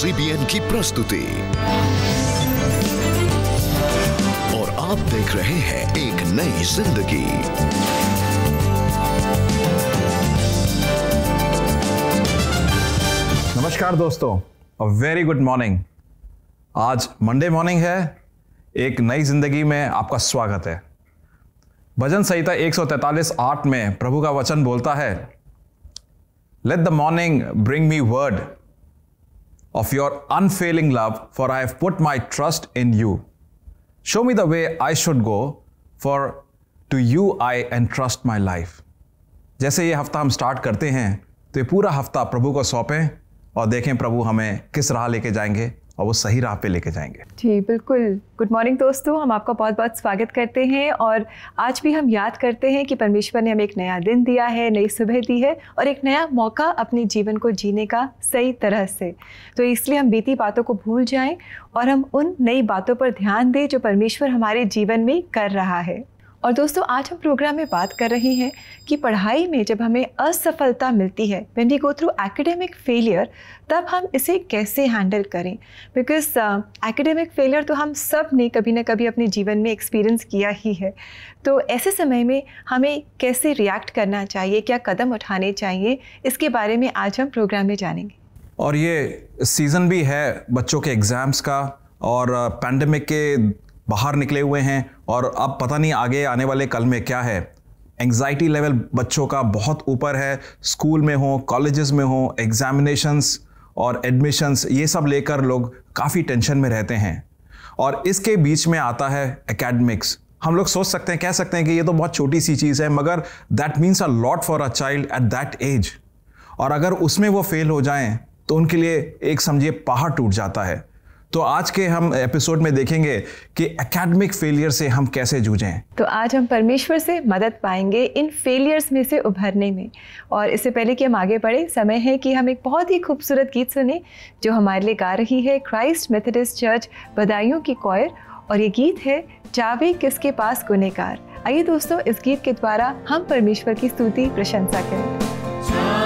CBN की प्रस्तुति और आप देख रहे हैं एक नई जिंदगी। नमस्कार दोस्तों, अ वेरी गुड मॉर्निंग। आज मंडे मॉर्निंग है। एक नई जिंदगी में आपका स्वागत है। भजन संहिता 143:8 में प्रभु का वचन बोलता है, let the morning bring me word of your unfailing love, for I have put my trust in you. Show me the way I should go, for to you I entrust my life. जैसे ये हफ्ता हम start करते हैं तो ये पूरा हफ्ता प्रभु को सौंपें और देखें प्रभु हमें किस राह लेके जाएंगे और वो सही राह पे लेके जाएंगे। जी बिल्कुल। गुड मॉर्निंग दोस्तों, हम आपका बहुत बहुत स्वागत करते हैं और आज भी हम याद करते हैं कि परमेश्वर ने हमें एक नया दिन दिया है, नई सुबह दी है और एक नया मौका अपने जीवन को जीने का सही तरह से। तो इसलिए हम बीती बातों को भूल जाएं और हम उन नई बातों पर ध्यान दें जो परमेश्वर हमारे जीवन में कर रहा है। और दोस्तों, आज हम प्रोग्राम में बात कर रहे हैं कि पढ़ाई में जब हमें असफलता मिलती है, when we go through academic failure, तब हम इसे कैसे हैंडल करें। बिकॉज एकेडमिक फेलियर तो हम सब ने कभी ना कभी अपने जीवन में एक्सपीरियंस किया ही है। तो ऐसे समय में हमें कैसे रिएक्ट करना चाहिए, क्या कदम उठाने चाहिए, इसके बारे में आज हम प्रोग्राम में जानेंगे। और ये सीज़न भी है बच्चों के एग्ज़ाम्स का और पैंडेमिक के बाहर निकले हुए हैं और अब पता नहीं आगे आने वाले कल में क्या है। एंग्जाइटी लेवल बच्चों का बहुत ऊपर है। स्कूल में हो, कॉलेजेस में हो, एग्जामिनेशंस और एडमिशंस, ये सब लेकर लोग काफ़ी टेंशन में रहते हैं। और इसके बीच में आता है एकेडमिक्स। हम लोग सोच सकते हैं, कह सकते हैं कि ये तो बहुत छोटी सी चीज़ है, मगर that means a lot for a child at that age. और अगर उसमें वो फेल हो जाएं तो उनके लिए एक समझिए पहाड़ टूट जाता है। तो आज के हम एपिसोड में देखेंगे कि एकेडमिक फेलियर से हम कैसे जूझें। तो आज हम परमेश्वर से मदद पाएंगे इन फेलियर्स में से उभरने में। और इससे पहले कि हम आगे बढ़े, समय है कि हम एक बहुत ही खूबसूरत गीत सुने जो हमारे लिए गा रही है क्राइस्ट मेथोडिस्ट चर्च बदायूं की कॉयर, और ये गीत है जावे किसके पास गुनहगार। आइए दोस्तों, इस गीत के द्वारा हम परमेश्वर की स्तुति प्रशंसा करें। Thank you.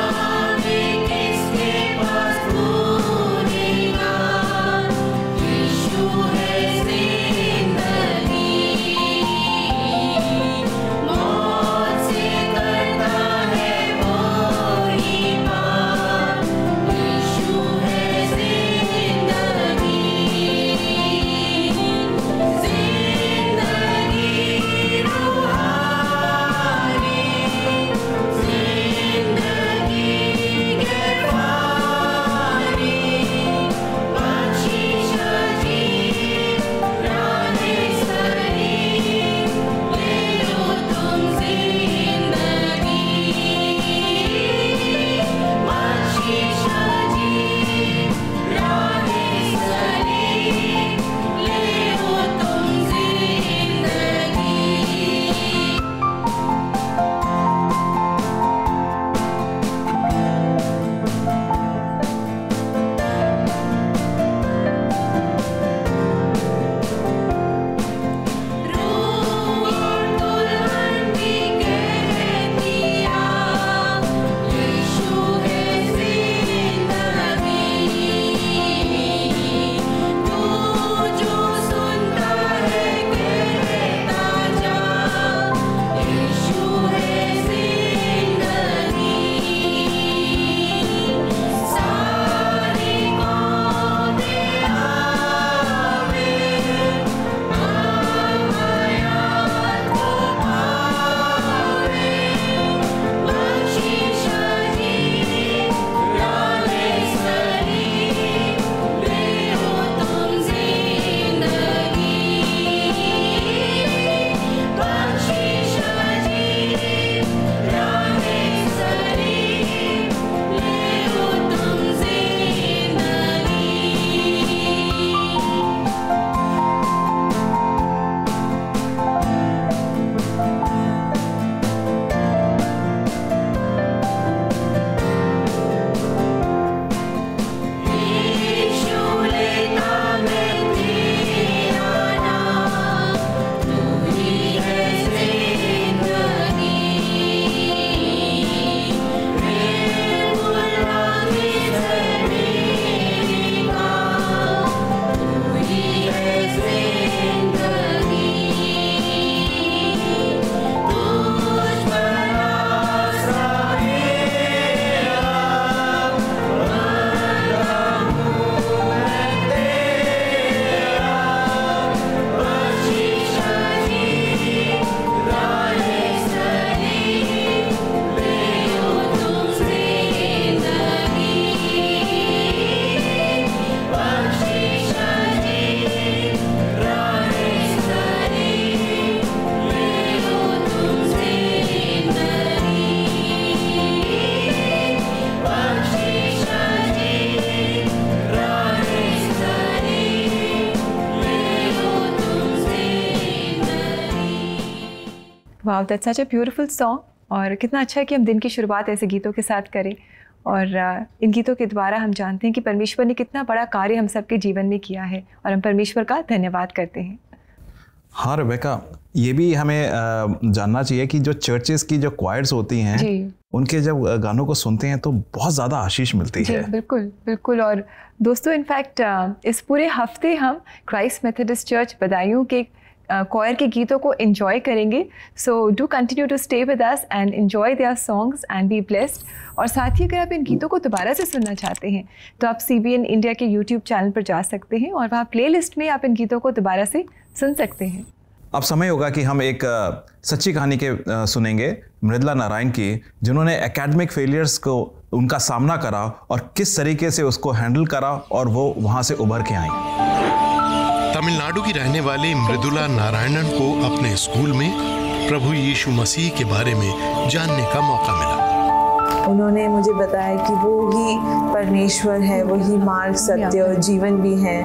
Wow, that's such a beautiful song. और कितना अच्छा है कि हम दिन की शुरुआत ऐसे गीतों के साथ करें, और इन गीतों के द्वारा हम जानते हैं कि परमेश्वर ने कितना बड़ा कार्य हम सबके जीवन में किया है, और हम परमेश्वर का धन्यवाद करते हैं। हाँ रेबेका, ये भी हमें जानना चाहिए कि जो चर्चेस की जो क्वायर्स होती हैं, उनके जब गानों को सुनते हैं तो बहुत ज़्यादा आशीष मिलती है। बिल्कुल बिल्कुल। और दोस्तों, इनफैक्ट इस पूरे हफ्ते हम क्राइस्ट मेथोडिस्ट चर्च बदायूं के क्वायर के गीतों को एंजॉय करेंगे। So do continue to stay with us and enjoy their songs and be blessed. और साथ ही अगर आप इन गीतों को दोबारा से सुनना चाहते हैं तो आप CBN इंडिया के YouTube चैनल पर जा सकते हैं, और वहाँ प्लेलिस्ट में आप इन गीतों को दोबारा से सुन सकते हैं। अब समय होगा कि हम एक सच्ची कहानी के सुनेंगे मृदुला नारायण की, जिन्होंने एकेडमिक फेलियर्स को उनका सामना करा और किस तरीके से उसको हैंडल करा और वो वहाँ से उभर के आई। तमिलनाडु की रहने वाली मृदुला नारायणन को अपने स्कूल में प्रभु यीशु मसीह के बारे में जानने का मौका मिला। उन्होंने मुझे बताया कि वो ही परमेश्वर है, वही मार्ग, सत्य और जीवन भी है।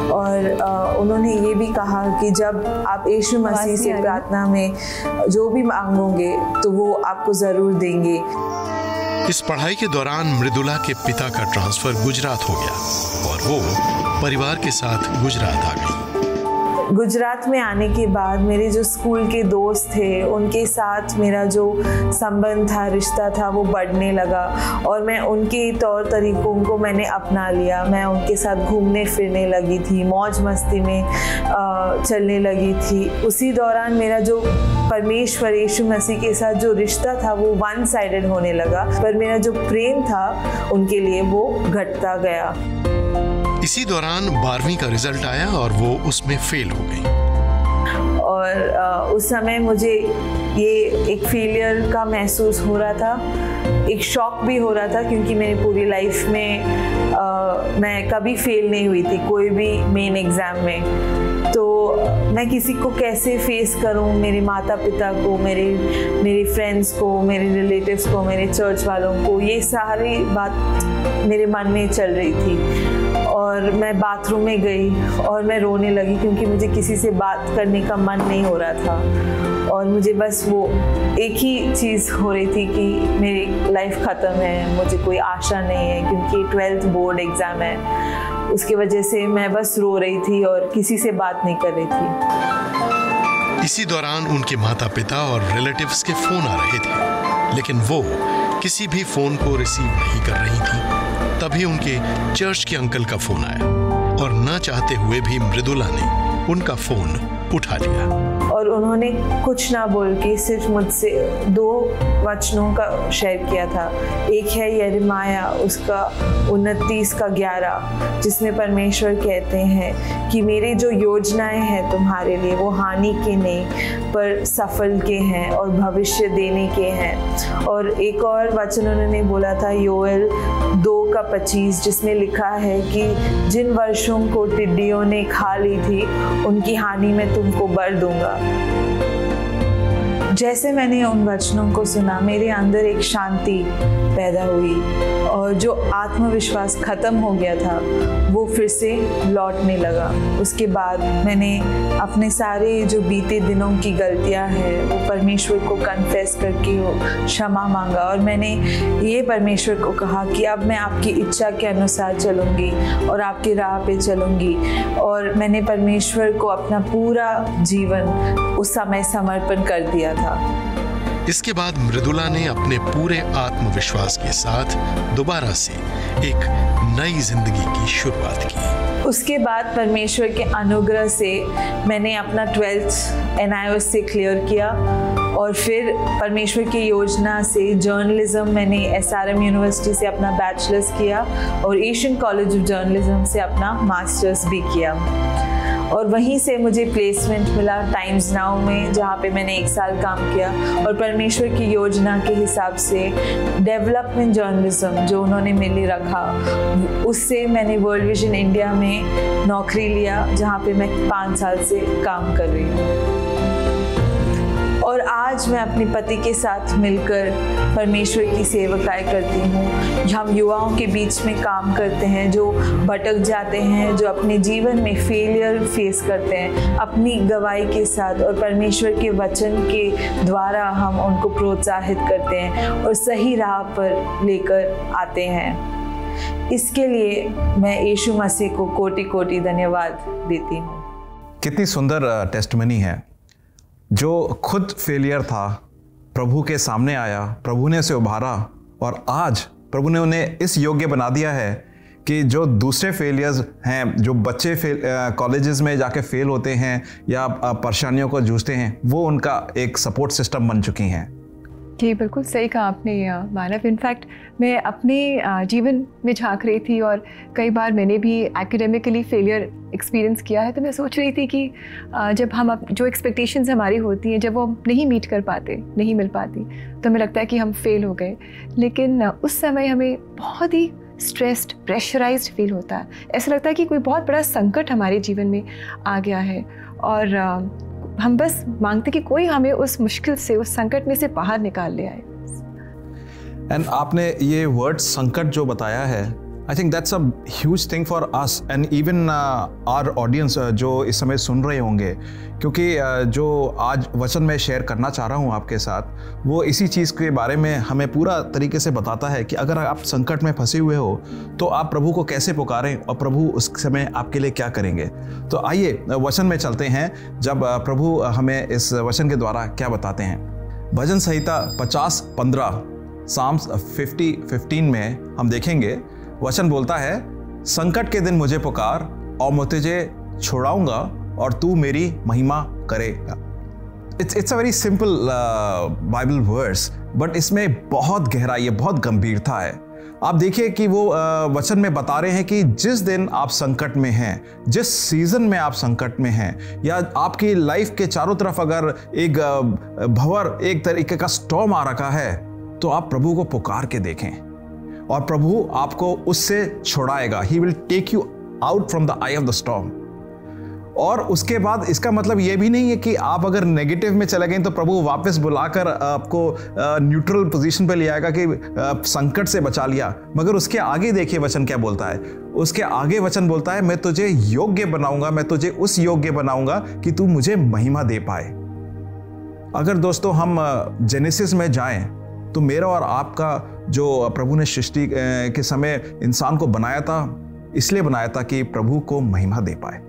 और उन्होंने ये भी कहा कि जब आप यीशु मसीह से प्रार्थना में जो भी मांगोगे तो वो आपको ज़रूर देंगे। इस पढ़ाई के दौरान मृदुला के पिता का ट्रांसफ़र गुजरात हो गया और वो परिवार के साथ गुजरात आ गई। गुजरात में आने के बाद मेरे जो स्कूल के दोस्त थे, उनके साथ मेरा जो संबंध था, रिश्ता था, वो बढ़ने लगा, और मैं उनके तौर तरीकों को मैंने अपना लिया। मैं उनके साथ घूमने फिरने लगी थी, मौज मस्ती में चलने लगी थी। उसी दौरान मेरा जो परमेश्वर यीशु मसीह के साथ जो रिश्ता था वो वन साइडेड होने लगा, पर मेरा जो प्रेम था उनके लिए वो घटता गया। इसी दौरान 12वीं का रिजल्ट आया और वो उसमें फेल हो गई। और उस समय मुझे ये एक फेलियर का महसूस हो रहा था, एक शॉक भी हो रहा था, क्योंकि मेरी पूरी लाइफ में मैं कभी फेल नहीं हुई थी कोई भी मेन एग्ज़ाम में। तो मैं किसी को कैसे फेस करूं, मेरे माता पिता को, मेरे फ्रेंड्स को, मेरे रिलेटिव्स को, मेरे चर्च वालों को, ये सारी बात मेरे मन में चल रही थी। और मैं बाथरूम में गई और मैं रोने लगी, क्योंकि मुझे किसी से बात करने का मन नहीं हो रहा था, और मुझे बस वो एक ही चीज़ हो रही थी कि मेरी लाइफ ख़त्म है, मुझे कोई आशा नहीं है, क्योंकि 12th बोर्ड एग्ज़ाम है। उसकी वजह से मैं बस रो रही थी और किसी से बात नहीं कर रही थी। इसी दौरान उनके माता पिता और रिलेटिव्स के फ़ोन आ रहे थे, लेकिन वो किसी भी फ़ोन को रिसीव नहीं कर रही थी। तभी उनके चर्च के अंकल का फ़ोन आया और न चाहते हुए भी मृदुला ने उनका फ़ोन उठा लिया। और उन्होंने कुछ ना बोल के सिर्फ मुझसे 2 वचनों का शेयर किया था। एक है यिर्मयाह उसका 29:11, जिसमें परमेश्वर कहते हैं कि मेरे जो योजनाएं हैं तुम्हारे लिए वो हानि के नहीं पर सफल के हैं और भविष्य देने के हैं। और एक और वचन उन्होंने बोला था योएल 2:25, जिसमें लिखा है कि जिन वर्षों को टिड्डियों ने खा ली थी उनकी हानि में तुमको बर दूंगा। जैसे मैंने उन वचनों को सुना, मेरे अंदर एक शांति पैदा हुई, और जो आत्मविश्वास खत्म हो गया था वो फिर से लौटने लगा। उसके बाद मैंने अपने सारे जो बीते दिनों की गलतियां हैं वो परमेश्वर को कन्फेस करके क्षमा मांगा, और मैंने ये परमेश्वर को कहा कि अब मैं आपकी इच्छा के अनुसार चलूँगी और आपकी राह पे चलूँगी। और मैंने परमेश्वर को अपना पूरा जीवन उस समय समर्पण कर दिया था। इसके बाद मृदुला ने अपने पूरे आत्मविश्वास के साथ दोबारा से एक नई जिंदगी की शुरुआत की। उसके बाद परमेश्वर के अनुग्रह से मैंने अपना 12th NIOS से क्लियर किया, और फिर परमेश्वर की योजना से जर्नलिज्म मैंने SRM यूनिवर्सिटी से अपना बैचलर्स किया और एशियन कॉलेज ऑफ जर्नलिज्म से अपना मास्टर्स भी किया। और वहीं से मुझे प्लेसमेंट मिला टाइम्स नाउ में, जहाँ पे मैंने 1 साल काम किया, और परमेश्वर की योजना के हिसाब से डेवलपमेंट जर्नलिज्म जो उन्होंने मेरे लिए रखा, उससे मैंने वर्ल्ड विजन इंडिया में नौकरी लिया, जहाँ पे मैं 5 साल से काम कर रही हूँ। और आज मैं अपने पति के साथ मिलकर परमेश्वर की सेवकाई करती हूँ। हम युवाओं के बीच में काम करते हैं जो भटक जाते हैं, जो अपने जीवन में फेलियर फेस करते हैं, अपनी गवाही के साथ और परमेश्वर के वचन के द्वारा हम उनको प्रोत्साहित करते हैं और सही राह पर लेकर आते हैं। इसके लिए मैं यीशु मसीह को कोटि कोटि धन्यवाद देती हूँ। कितनी सुंदर टेस्टमनी है। जो खुद फेलियर था, प्रभु के सामने आया, प्रभु ने उसे उभारा और आज प्रभु ने उन्हें इस योग्य बना दिया है कि जो दूसरे फेलियर्स हैं, जो बच्चे कॉलेजेस में जाके फेल होते हैं या परेशानियों को जूझते हैं, वो उनका एक सपोर्ट सिस्टम बन चुकी हैं। जी बिल्कुल सही कहा आपने मानव। इनफैक्ट मैं अपने जीवन में झांक रही थी और कई बार मैंने भी एकेडमिकली फेलियर एक्सपीरियंस किया है, तो मैं सोच रही थी कि जब हम जो एक्सपेक्टेशंस हमारी होती हैं, जब वो नहीं मीट कर पाते, नहीं मिल पाती, तो हमें लगता है कि हम फेल हो गए। लेकिन उस समय हमें बहुत ही स्ट्रेस्ड, प्रेशराइज्ड फील होता है। ऐसा लगता है कि कोई बहुत बड़ा संकट हमारे जीवन में आ गया है और हम बस मांगते कि कोई हमें उस मुश्किल से, उस संकट में से बाहर निकाल ले आए। एंड आपने ये वर्ड संकट जो बताया है, I think that's a huge thing for us and even our audience जो इस समय सुन रहे होंगे, क्योंकि जो आज वचन मैं शेयर करना चाह रहा हूँ आपके साथ, वो इसी चीज़ के बारे में हमें पूरा तरीके से बताता है कि अगर आप संकट में फंसे हुए हो तो आप प्रभु को कैसे पुकारें और प्रभु उस समय आपके लिए क्या करेंगे। तो आइए वचन में चलते हैं, जब प्रभु हमें इस वचन के द्वारा क्या बताते हैं। भजन संहिता 50:15 साम्स 50:15 में हम देखेंगे, वचन बोलता है, संकट के दिन मुझे पुकार और मैं तुझे छुड़ाऊंगा और तू मेरी महिमा करेगा। It's a very simple Bible verse, but इसमें बहुत गहराई है, बहुत गंभीरता है। आप देखिए कि वो वचन में बता रहे हैं कि जिस दिन आप संकट में हैं, जिस सीजन में आप संकट में हैं, या आपकी लाइफ के चारों तरफ अगर एक भंवर, एक तरीके का स्टॉर्म आ रखा है, तो आप प्रभु को पुकार के देखें और प्रभु आपको उससे छुड़ाएगा। He will take you out from the eye of the storm. और उसके बाद इसका मतलब ये भी नहीं है कि आप अगर नेगेटिव में चले गए तो प्रभु वापस बुलाकर आपको न्यूट्रल पोजीशन पे ले आएगा कि संकट से बचा लिया। मगर उसके आगे देखिए वचन क्या बोलता है। उसके आगे वचन बोलता है, मैं तुझे योग्य बनाऊंगा, मैं तुझे उस योग्य बनाऊंगा कि तू मुझे महिमा दे पाए। अगर दोस्तों हम जेनेसिस में जाएं तो मेरा और आपका जो प्रभु ने सृष्टि के समय इंसान को बनाया था, इसलिए बनाया था कि प्रभु को महिमा दे पाए।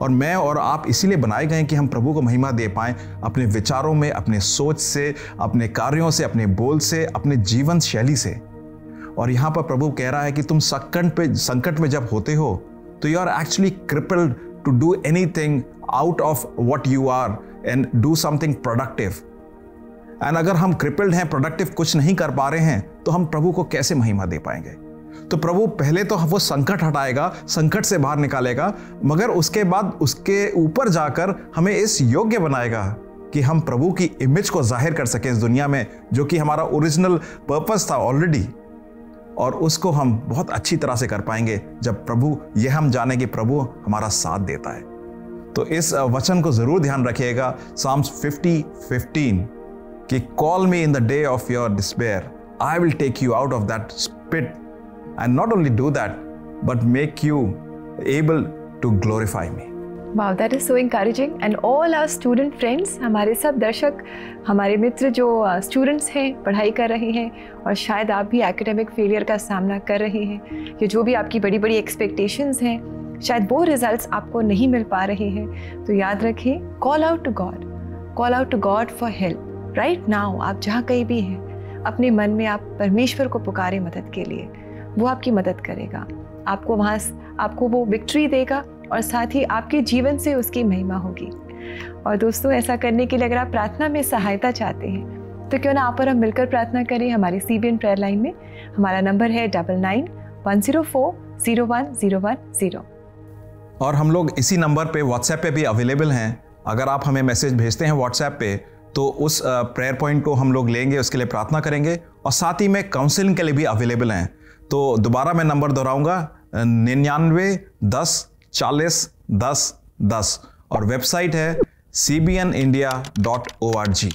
और मैं और आप इसीलिए बनाए गए कि हम प्रभु को महिमा दे पाएं, अपने विचारों में, अपने सोच से, अपने कार्यों से, अपने बोल से, अपने जीवन शैली से। और यहाँ पर प्रभु कह रहा है कि तुम संकट में जब होते हो तो you are actually crippled to do anything out of what you are and do something productive. And अगर हम क्रिपल्ड हैं, प्रोडक्टिव कुछ नहीं कर पा रहे हैं, तो हम प्रभु को कैसे महिमा दे पाएंगे। तो प्रभु पहले तो वो संकट हटाएगा, संकट से बाहर निकालेगा, मगर उसके बाद उसके ऊपर जाकर हमें इस योग्य बनाएगा कि हम प्रभु की इमेज को जाहिर कर सकें इस दुनिया में, जो कि हमारा ओरिजिनल पर्पस था ऑलरेडी। और उसको हम बहुत अच्छी तरह से कर पाएंगे जब प्रभु, यह हम जाने कि प्रभु हमारा साथ देता है। तो इस वचन को जरूर ध्यान रखिएगा, साम्स 50:15 कि call me in the day of your despair, I will take you out of that spit and not only do that but make you able to glorify me. Wow, that is so encouraging. And all our student friends, हमारे सब दर्शक, हमारे मित्र जो students हैं, पढ़ाई कर रहे हैं, और शायद आप भी एकेडमिक फेलियर का सामना कर रहे हैं, या जो भी आपकी बड़ी बड़ी एक्सपेक्टेशंस हैं, शायद वो रिजल्ट्स आपको नहीं मिल पा रहे हैं, तो याद रखें, call out to God for help right now. आप जहाँ कहीं भी हैं, अपने मन में आप परमेश्वर को पुकारें मदद के लिए, वो आपकी मदद करेगा, आपको वहाँ आपको वो विक्ट्री देगा और साथ ही आपके जीवन से उसकी महिमा होगी। और दोस्तों, ऐसा करने के लिए अगर आप प्रार्थना में सहायता चाहते हैं तो क्यों ना आप और हम मिलकर प्रार्थना करें। हमारी CBN प्रेयर लाइन में हमारा नंबर है 99-104-01-010। और हम लोग इसी नंबर पे व्हाट्सएप पे भी अवेलेबल हैं। अगर आप हमें मैसेज भेजते हैं व्हाट्सएप पे तो उस प्रेयर पॉइंट को हम लोग लेंगे, उसके लिए प्रार्थना करेंगे, और साथ ही में काउंसलिंग के लिए भी अवेलेबल हैं। तो दोबारा मैं नंबर दोहराऊंगा, 99-10-40-10-10, और वेबसाइट है cbnindia.org।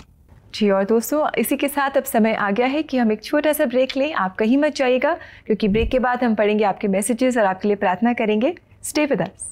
जी, और दोस्तों इसी के साथ अब समय आ गया है कि हम एक छोटा सा ब्रेक लें। आप कहीं मत जाइएगा, क्योंकि ब्रेक के बाद हम पढ़ेंगे आपके मैसेजेस और आपके लिए प्रार्थना करेंगे। Stay with us.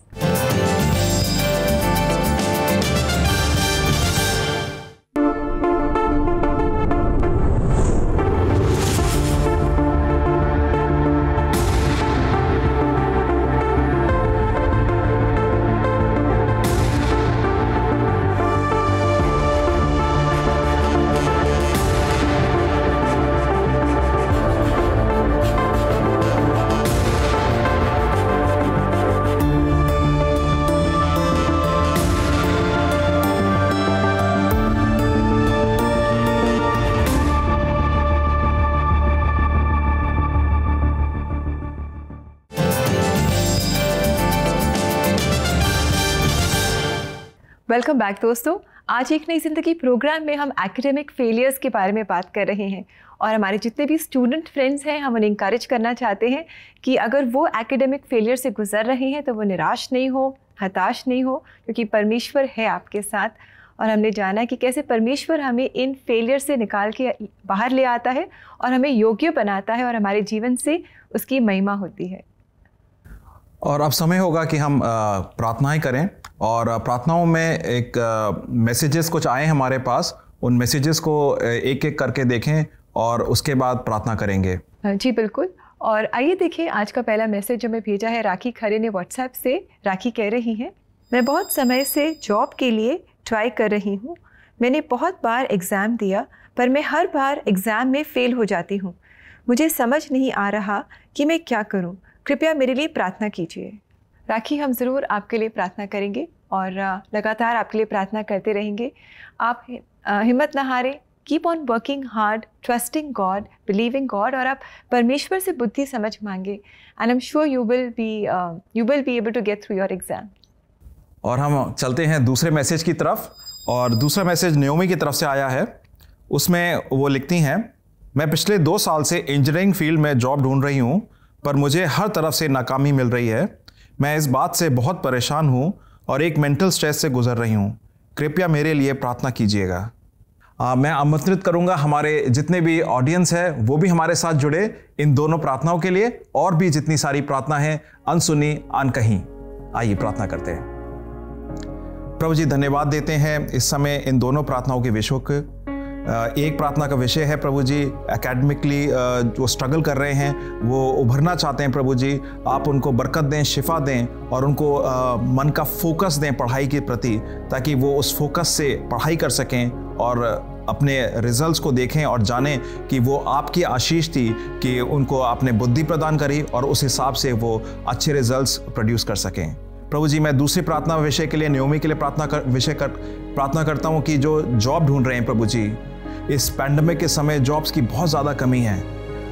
Welcome back दोस्तों। आज एक नई ज़िंदगी प्रोग्राम में हम एकेडमिक फेलियर्स के बारे में बात कर रहे हैं और हमारे जितने भी स्टूडेंट फ्रेंड्स हैं हम उन्हें इंकरेज करना चाहते हैं कि अगर वो एकेडमिक फेलियर से गुजर रहे हैं तो वो निराश नहीं हो, हताश नहीं हो, क्योंकि परमेश्वर है आपके साथ। और हमने जाना कि कैसे परमेश्वर हमें इन फेलियर से निकाल के बाहर ले आता है और हमें योग्य बनाता है और हमारे जीवन से उसकी महिमा होती है। और अब समय होगा कि हम प्रार्थनाएं करें, और प्रार्थनाओं में एक मैसेजेस कुछ आए हमारे पास, उन मैसेजेस को एक एक करके देखें और उसके बाद प्रार्थना करेंगे। जी बिल्कुल। और आइए देखिए आज का पहला मैसेज जो मैं भेजा है राखी खरे ने व्हाट्सएप से। राखी कह रही हैं, मैं बहुत समय से जॉब के लिए ट्राई कर रही हूँ। मैंने बहुत बार एग्ज़ाम दिया पर मैं हर बार एग्ज़ाम में फ़ेल हो जाती हूँ। मुझे समझ नहीं आ रहा कि मैं क्या करूँ, कृपया मेरे लिए प्रार्थना कीजिए। राखी, हम ज़रूर आपके लिए प्रार्थना करेंगे और लगातार आपके लिए प्रार्थना करते रहेंगे। आप हिम्मत ना हारें, keep on working hard, trusting God, believing God, और आप परमेश्वर से बुद्धि समझ मांगे and I am sure you will be able to get through your exam. और हम चलते हैं दूसरे मैसेज की तरफ, और दूसरा मैसेज न्योमी की तरफ से आया है। उसमें वो लिखती हैं, मैं पिछले 2 साल से इंजीनियरिंग फील्ड में जॉब ढूंढ रही हूँ पर मुझे हर तरफ से नाकामी मिल रही है। मैं इस बात से बहुत परेशान हूँ और एक मेंटल स्ट्रेस से गुजर रही हूँ। कृपया मेरे लिए प्रार्थना कीजिएगा। मैं आमंत्रित करूँगा हमारे जितने भी ऑडियंस है वो भी हमारे साथ जुड़े इन दोनों प्रार्थनाओं के लिए, और भी जितनी सारी प्रार्थना है अनसुनी अनकहीं। आइए प्रार्थना करते हैं। प्रभु जी, धन्यवाद देते हैं इस समय इन दोनों प्रार्थनाओं के विषयों को। एक प्रार्थना का विषय है प्रभु जी एकेडमिकली जो स्ट्रगल कर रहे हैं, वो उभरना चाहते हैं प्रभु जी, आप उनको बरकत दें, शिफा दें और उनको मन का फोकस दें पढ़ाई के प्रति, ताकि वो उस फोकस से पढ़ाई कर सकें और अपने रिजल्ट्स को देखें और जानें कि वो आपकी आशीष थी कि उनको आपने बुद्धि प्रदान करी और उस हिसाब से वो अच्छे रिजल्ट्स प्रोड्यूस कर सकें। प्रभु जी, मैं दूसरी प्रार्थना विषय के लिए न्योमी के लिए प्रार्थना करता हूँ कि जो जॉब ढूंढ रहे हैं प्रभु जी, इस पैंडेमिक के समय जॉब्स की बहुत ज़्यादा कमी है।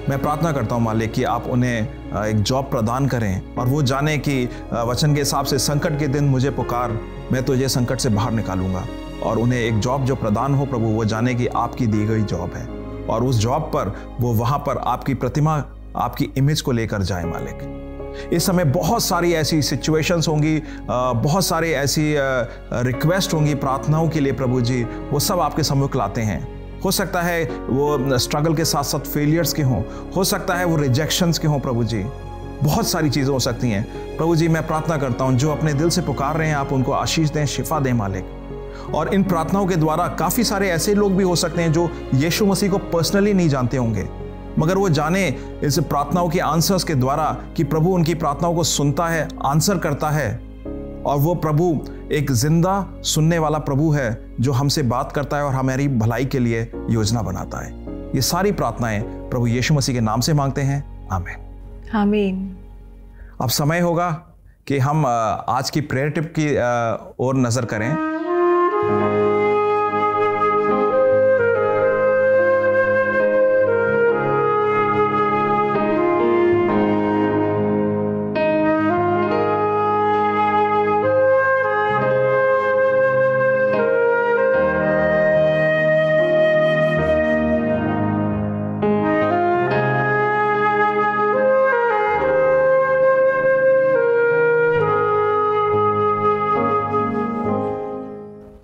मैं प्रार्थना करता हूँ मालिक कि आप उन्हें एक जॉब प्रदान करें और वो जाने कि वचन के हिसाब से संकट के दिन मुझे पुकार, मैं तुझे संकट से बाहर निकालूंगा। और उन्हें एक जॉब जो प्रदान हो प्रभु, वो जाने कि आपकी दी गई जॉब है और उस जॉब पर वो वहाँ पर आपकी प्रतिमा, आपकी इमेज को लेकर जाए मालिक। इस समय बहुत सारी ऐसी सिचुएशंस होंगी, बहुत सारी ऐसी रिक्वेस्ट होंगी प्रार्थनाओं के लिए प्रभु जी, वो सब आपके सम्मुख लाते हैं। हो सकता है वो स्ट्रगल के साथ साथ फेलियर्स के हों, हो सकता है वो रिजेक्शंस के हों प्रभु जी, बहुत सारी चीज़ें हो सकती हैं प्रभु जी। मैं प्रार्थना करता हूँ जो अपने दिल से पुकार रहे हैं, आप उनको आशीष दें, शिफा दें मालिक। और इन प्रार्थनाओं के द्वारा काफ़ी सारे ऐसे लोग भी हो सकते हैं जो यीशु मसीह को पर्सनली नहीं जानते होंगे, मगर वो जाने इस प्रार्थनाओं के आंसर्स के द्वारा कि प्रभु उनकी प्रार्थनाओं को सुनता है, आंसर करता है, और वो प्रभु एक जिंदा सुनने वाला प्रभु है जो हमसे बात करता है और हमारी भलाई के लिए योजना बनाता है। ये सारी प्रार्थनाएं प्रभु यीशु मसीह के नाम से मांगते हैं, आमीन आमीन। अब समय होगा कि हम आज की प्रेयर टिप की ओर नजर करें।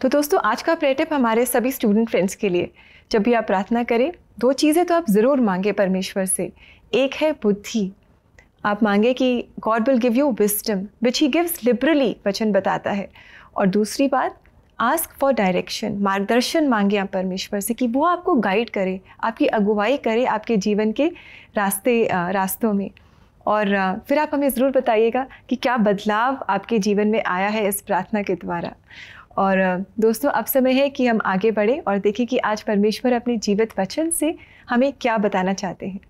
तो दोस्तों आज का प्रेयर टिप हमारे सभी स्टूडेंट फ्रेंड्स के लिए, जब भी आप प्रार्थना करें 2 चीज़ें तो आप ज़रूर मांगे परमेश्वर से। एक है बुद्धि, आप मांगे कि God will give you wisdom which he gives liberally, वचन बताता है। और दूसरी बात, आस्क फॉर डायरेक्शन, मार्गदर्शन मांगे आप परमेश्वर से कि वो आपको गाइड करे, आपकी अगुवाई करे आपके जीवन के रास्तों में। और फिर आप हमें ज़रूर बताइएगा कि क्या बदलाव आपके जीवन में आया है इस प्रार्थना के द्वारा। और दोस्तों अब समय है कि हम आगे बढ़ें और देखें कि आज परमेश्वर अपने जीवित वचन से हमें क्या बताना चाहते हैं।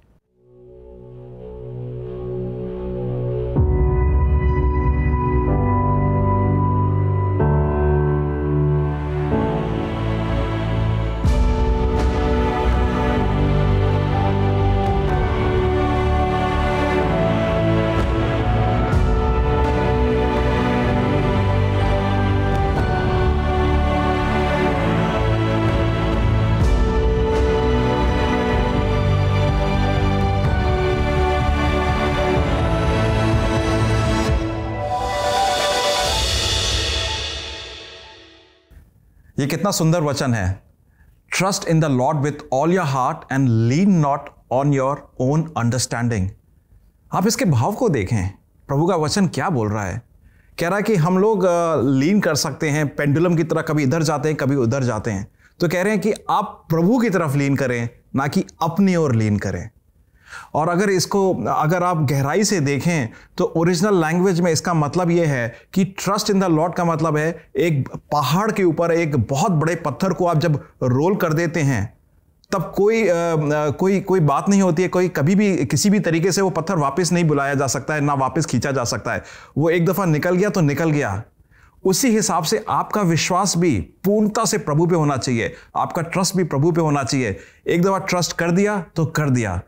ये कितना सुंदर वचन है। Trust in the Lord with all your heart and lean not on your own understanding. आप इसके भाव को देखें, प्रभु का वचन क्या बोल रहा है। कह रहा है कि हम लोग लीन कर सकते हैं, पेंडुलम की तरह कभी इधर जाते हैं कभी उधर जाते हैं। तो कह रहे हैं कि आप प्रभु की तरफ लीन करें, ना कि अपनी ओर लीन करें। और अगर आप गहराई से देखें तो ओरिजिनल लैंग्वेज में इसका मतलब यह है कि ट्रस्ट इन द लॉर्ड का मतलब है एक पहाड़ के ऊपर एक बहुत बड़े पत्थर को आप जब रोल कर देते हैं तब कोई बात नहीं होती है, कोई कभी भी किसी भी तरीके से वो पत्थर वापस नहीं बुलाया जा सकता है, ना वापस खींचा जा सकता है। वो एक दफ़ा निकल गया तो निकल गया। उसी हिसाब से आपका विश्वास भी पूर्णता से प्रभु पे होना चाहिए, आपका ट्रस्ट भी प्रभु पे होना चाहिए। एक दफ़ा ट्रस्ट कर दिया तो कर दिया।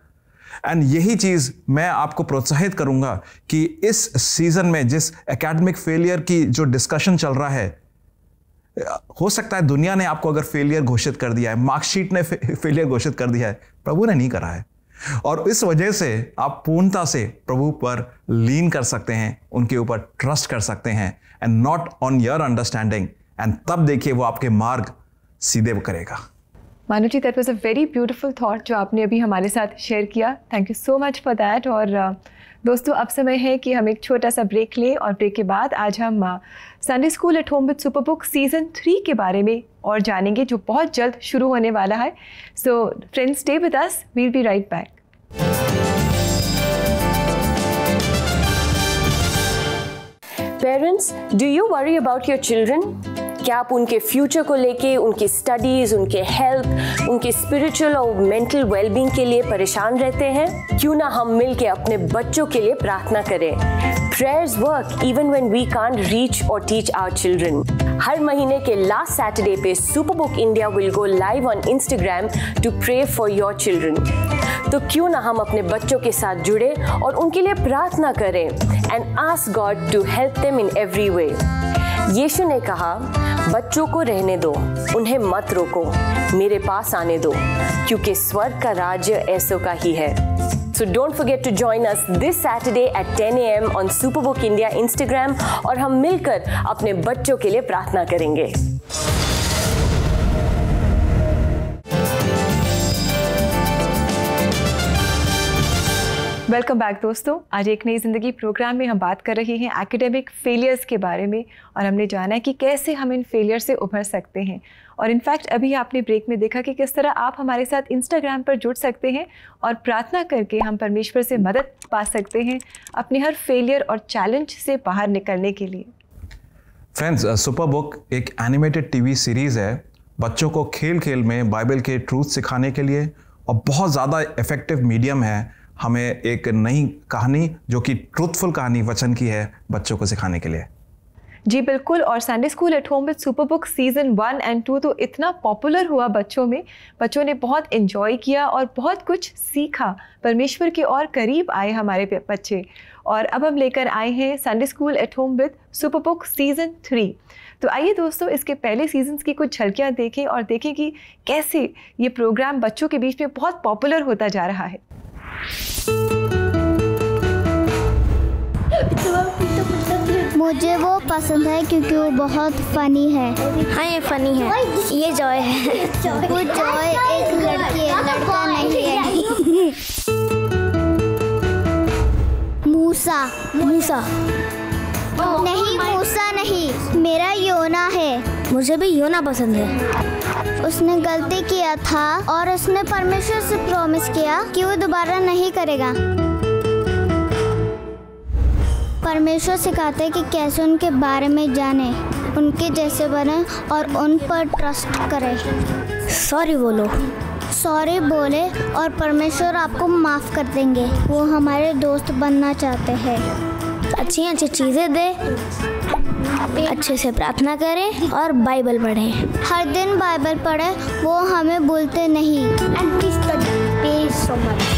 एंड यही चीज़ मैं आपको प्रोत्साहित करूंगा कि इस सीजन में जिस एकेडमिक फेलियर की जो डिस्कशन चल रहा है, हो सकता है दुनिया ने आपको अगर फेलियर घोषित कर दिया है, मार्कशीट ने फेलियर घोषित कर दिया है, प्रभु ने नहीं करा है। और इस वजह से आप पूर्णता से प्रभु पर लीन कर सकते हैं, उनके ऊपर ट्रस्ट कर सकते हैं, and not on your understanding. And तब देखिए वो आपके मार्ग सीधे करेगा। Manu ji, that was a very beautiful thought जो आपने अभी हमारे साथ शेयर किया। Thank you so much for that. और दोस्तों अब समय है कि हम एक छोटा सा ब्रेक लें और ब्रेक के बाद आज हम Sunday school at home with Superbook season 3 के बारे में और जानेंगे, जो बहुत जल्द शुरू होने वाला है। So friends, stay with us, we'll be right back. Parents, do you worry about your children? क्या आप उनके फ्यूचर को लेके, उनकी स्टडीज, उनके हेल्थ, उनके स्पिरिचुअल और मेंटल वेलबींग के लिए परेशान रहते हैं? क्यों ना हम मिलके अपने बच्चों के लिए प्रार्थना करें। Prayers work even when we can't reach or teach our children. हर महीने के लास्ट सैटरडे पे Superbook India will go live on Instagram to pray for your children. तो क्यों ना हम अपने बच्चों के साथ जुड़े और उनके लिए प्रार्थना करें and ask God to help them in every way. यीशु ने कहा, बच्चों को रहने दो, उन्हें मत रोको, मेरे पास आने दो, क्योंकि स्वर्ग का राज्य ऐसों का ही है। So don't forget to join us this Saturday at 10 a.m. on Superbook India Instagram और हम मिलकर अपने बच्चों के लिए प्रार्थना करेंगे। वेलकम बैक दोस्तों। आज एक नई ज़िंदगी प्रोग्राम में हम बात कर रहे हैं एकेडमिक फेलियर्स के बारे में, और हमने जाना है कि कैसे हम इन फेलियर से उभर सकते हैं। और इनफैक्ट अभी आपने ब्रेक में देखा कि किस तरह आप हमारे साथ इंस्टाग्राम पर जुड़ सकते हैं और प्रार्थना करके हम परमेश्वर से मदद पा सकते हैं अपने हर फेलियर और चैलेंज से बाहर निकलने के लिए। फ्रेंड्स, सुपरबुक एक एनिमेटेड टीवी सीरीज़ है बच्चों को खेल खेल में बाइबल के ट्रूथ सिखाने के लिए, और बहुत ज़्यादा इफ़ेक्टिव मीडियम है हमें एक नई कहानी जो कि ट्रूथफुल कहानी वचन की है बच्चों को सिखाने के लिए। जी बिल्कुल। और Sunday school at home with Superbook season 1 और 2 तो इतना पॉपुलर हुआ बच्चों में, बच्चों ने बहुत एंजॉय किया और बहुत कुछ सीखा, परमेश्वर के और करीब आए हमारे बच्चे। और अब हम लेकर आए हैं Sunday school at home with Superbook season 3। तो आइए दोस्तों, इसके पहले सीजन्स की कुछ झलकियाँ देखें और देखें कि कैसे ये प्रोग्राम बच्चों के बीच में बहुत पॉपुलर होता जा रहा है। मुझे वो पसंद है क्योंकि वो बहुत फनी है। हाँ, ये फनी है। ये जॉय है। वो जॉय एक लड़की है, लड़का नहीं है। मूसा। मूसा नहीं, मूसा नहीं, मेरा योना है। मुझे भी योना पसंद है। उसने गलती किया था और उसने परमेश्वर से प्रॉमिस किया कि वो दोबारा नहीं करेगा। परमेश्वर सिखाते हैं कि कैसे उनके बारे में जाने, उनके जैसे बने और उन पर ट्रस्ट करें। सॉरी बोलो। सॉरी बोले और परमेश्वर आपको माफ़ कर देंगे। वो हमारे दोस्त बनना चाहते हैं। अच्छी अच्छी चीज़ें दे, अच्छे से प्रार्थना करें और बाइबल पढ़ें। हर दिन बाइबल पढ़े, वो हमें भूलते नहीं। And please pay so much.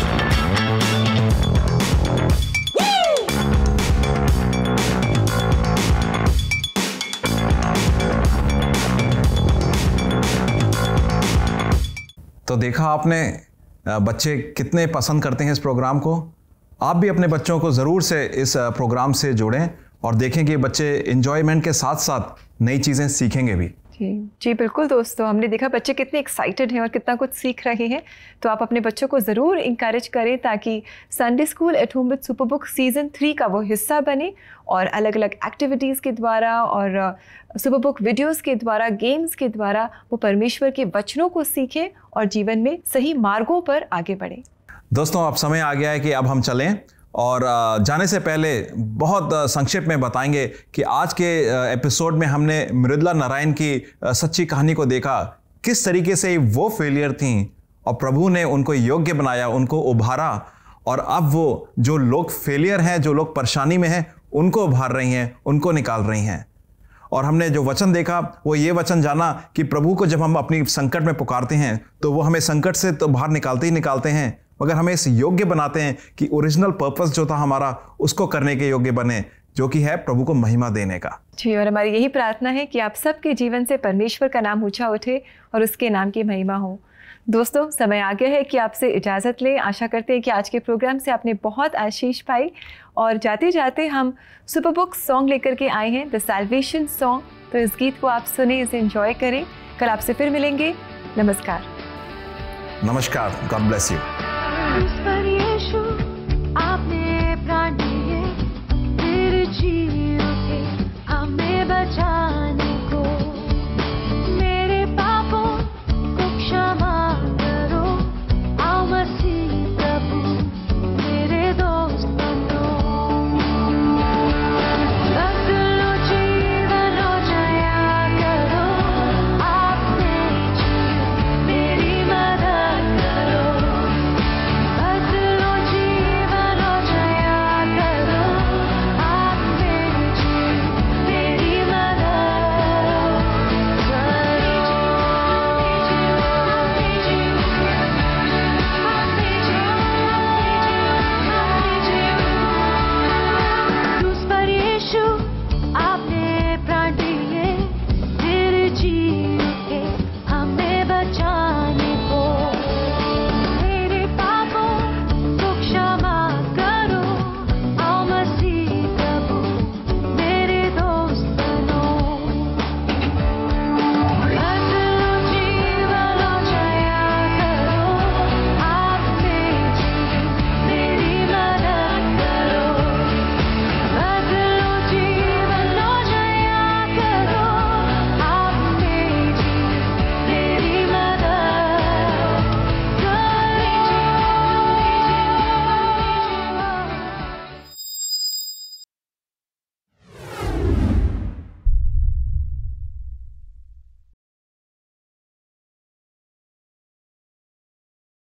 तो देखा आपने बच्चे कितने पसंद करते हैं इस प्रोग्राम को। आप भी अपने बच्चों को ज़रूर से इस प्रोग्राम से जोड़ें और देखें कि बच्चे एंजॉयमेंट के साथ साथ नई चीज़ें सीखेंगे भी। जी बिल्कुल दोस्तों, हमने देखा बच्चे कितने एक्साइटेड हैं और कितना कुछ सीख रहे हैं। तो आप अपने बच्चों को ज़रूर इंकरेज करें ताकि Sunday school at home with Superbook season 3 का वो हिस्सा बने और अलग अलग एक्टिविटीज़ के द्वारा और सुपरबुक वीडियोज़ के द्वारा, गेम्स के द्वारा वो परमेश्वर के वचनों को सीखें और जीवन में सही मार्गों पर आगे बढ़ें। दोस्तों, अब समय आ गया है कि अब हम चलें और जाने से पहले बहुत संक्षेप में बताएंगे कि आज के एपिसोड में हमने मृदुला नारायण की सच्ची कहानी को देखा। किस तरीके से वो फेलियर थी और प्रभु ने उनको योग्य बनाया, उनको उभारा और अब वो जो लोग फेलियर हैं, जो लोग परेशानी में हैं, उनको उभार रही हैं, उनको निकाल रही हैं। और हमने जो वचन देखा वो ये वचन जाना कि प्रभु को जब हम अपनी संकट में पुकारते हैं तो वो हमें संकट से तो बाहर निकालते ही निकालते हैं, मगर हमें इस योग्य बनाते हैं कि ओरिजिनल पर्पस जो था हमारा उसको करने के योग्य बने, जो कि है प्रभु को महिमा देने का। जी, और हमारी यही प्रार्थना है कि आप सबके जीवन से परमेश्वर का नाम ऊंचा उठे और उसके नाम की महिमा हो। दोस्तों, समय आ गया है कि आपसे इजाज़त लें। आशा करते हैं कि आज के प्रोग्राम से आपने बहुत आशीष पाई और जाते जाते हम सुपरबुक सॉन्ग लेकर के आए हैं, द सैल्वेशन सॉन्ग। तो इस गीत को आप सुने, इसे एंजॉय करें। कल आपसे फिर मिलेंगे। नमस्कार। नमस्कार। God bless you. आपने प्राण दिए, फिर जी